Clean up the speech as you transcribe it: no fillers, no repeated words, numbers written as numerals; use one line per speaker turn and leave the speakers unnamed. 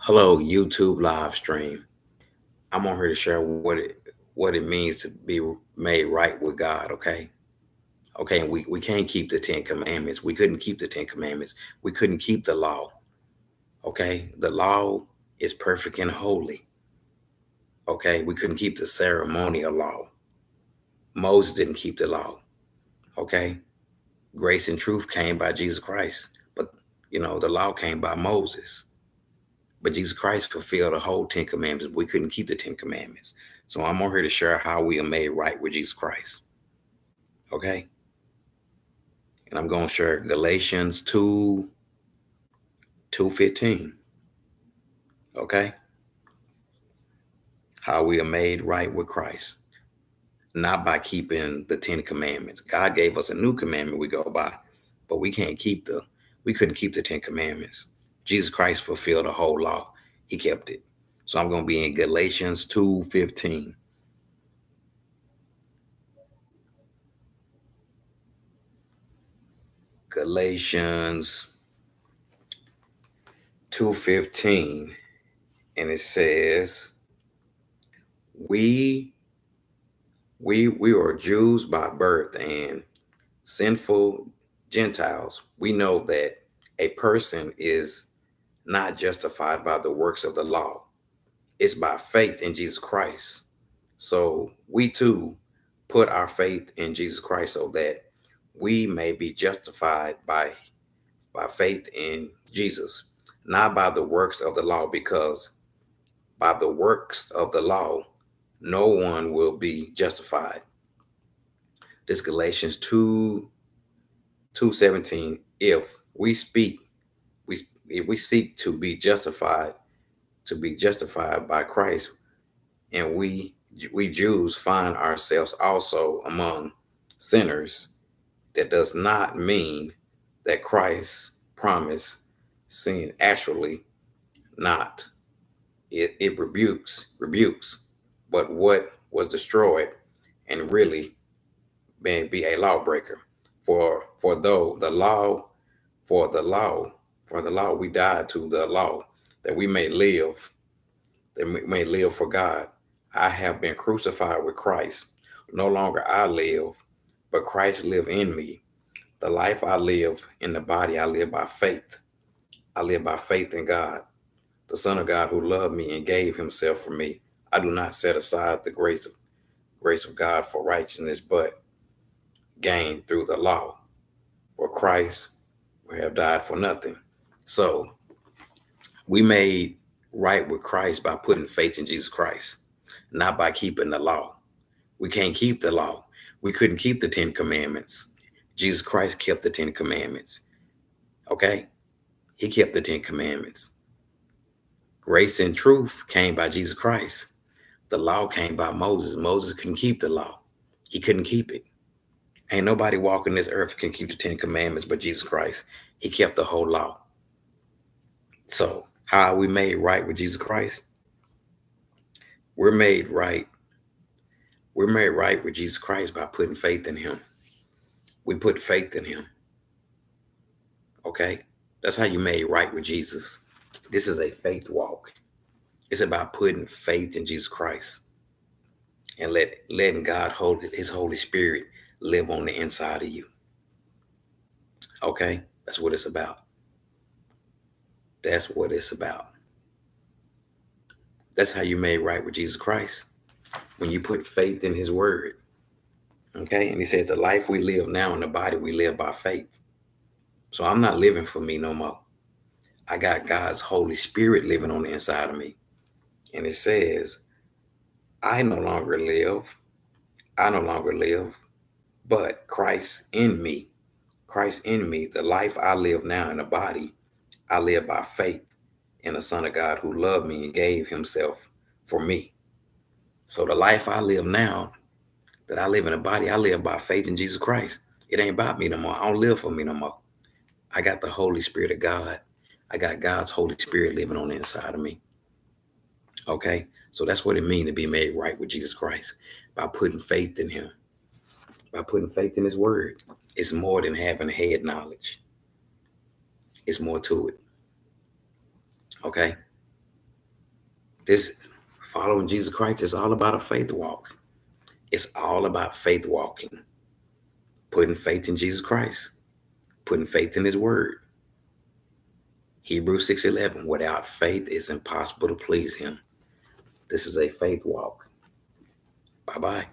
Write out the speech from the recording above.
Hello, YouTube live stream. I'm on here to share what it means to be made right with God. Okay. And we can't keep the Ten Commandments. We couldn't keep the Ten Commandments. We couldn't keep the law. Okay, the law is perfect and holy. Okay, we couldn't keep the ceremonial law. Moses didn't keep the law. Okay, grace and truth came by Jesus Christ, but the law came by Moses. But Jesus Christ fulfilled the whole Ten Commandments. We couldn't keep the Ten Commandments. So I'm on here to share how we are made right with Jesus Christ. Okay. And I'm going to share Galatians 2:15. Okay. How we are made right with Christ. Not by keeping the Ten Commandments. God gave us a new commandment we go by, but we couldn't keep the Ten Commandments. Jesus Christ fulfilled the whole law. He kept it. So I'm going to be in Galatians 2:15. Galatians 2:15, and it says, we we are Jews by birth and sinful Gentiles. We know that a person is not justified by the works of the law. It's by faith in Jesus Christ. So we too put our faith in Jesus Christ so that we may be justified by faith in Jesus, not by the works of the law, because by the works of the law, no one will be justified. This Galatians 2:17. If we speak, we if we seek to be justified by Christ, and we Jews find ourselves also among sinners, that does not mean that Christ promised sin actually not. It rebukes, but what was destroyed and really may be a lawbreaker. For though the law, for the law, for the law, we died to the law that we may live for God. I have been crucified with Christ. No longer I live, but Christ live in me. The life I live in the body, I live by faith. I live by faith in God, the Son of God, who loved me and gave himself for me. I do not set aside the grace of God for righteousness, but gain through the law. For Christ will have died for nothing. So we made right with Christ by putting faith in Jesus Christ, not by keeping the law. We can't keep the law. We couldn't keep the Ten Commandments. Jesus Christ kept the Ten Commandments. Okay? He kept the Ten Commandments. Grace and truth came by Jesus Christ. The law came by Moses. Moses couldn't keep the law. He couldn't keep it. Ain't nobody walking this earth can keep the Ten Commandments but Jesus Christ. He kept the whole law. So how are we made right with Jesus Christ? We're made right. We're made right with Jesus Christ by putting faith in him. We put faith in him. Okay? That's how you made right with Jesus. This is a faith walk. It's about putting faith in Jesus Christ and letting God hold his Holy Spirit live on the inside of you. Okay? That's what it's about. That's what it's about. That's how you made right with Jesus Christ. When you put faith in his word. Okay? And he said, the life we live now in the body, we live by faith. So I'm not living for me no more. I got God's Holy Spirit living on the inside of me. And it says, I no longer live. I no longer live, but Christ in me. Christ in me. The life I live now in the body, I live by faith in the Son of God who loved me and gave himself for me. So the life I live now, that I live in the body, I live by faith in Jesus Christ. It ain't about me no more. I don't live for me no more. I got the Holy Spirit of God. I got God's Holy Spirit living on the inside of me. Okay? So that's what it means to be made right with Jesus Christ, by putting faith in him, by putting faith in his word. It's more than having head knowledge. It's more to it. Okay? This following Jesus Christ is all about a faith walk. It's all about faith walking, putting faith in Jesus Christ, putting faith in his word. Hebrews 6:11, without faith it's impossible to please him. This is a faith walk. Bye-bye.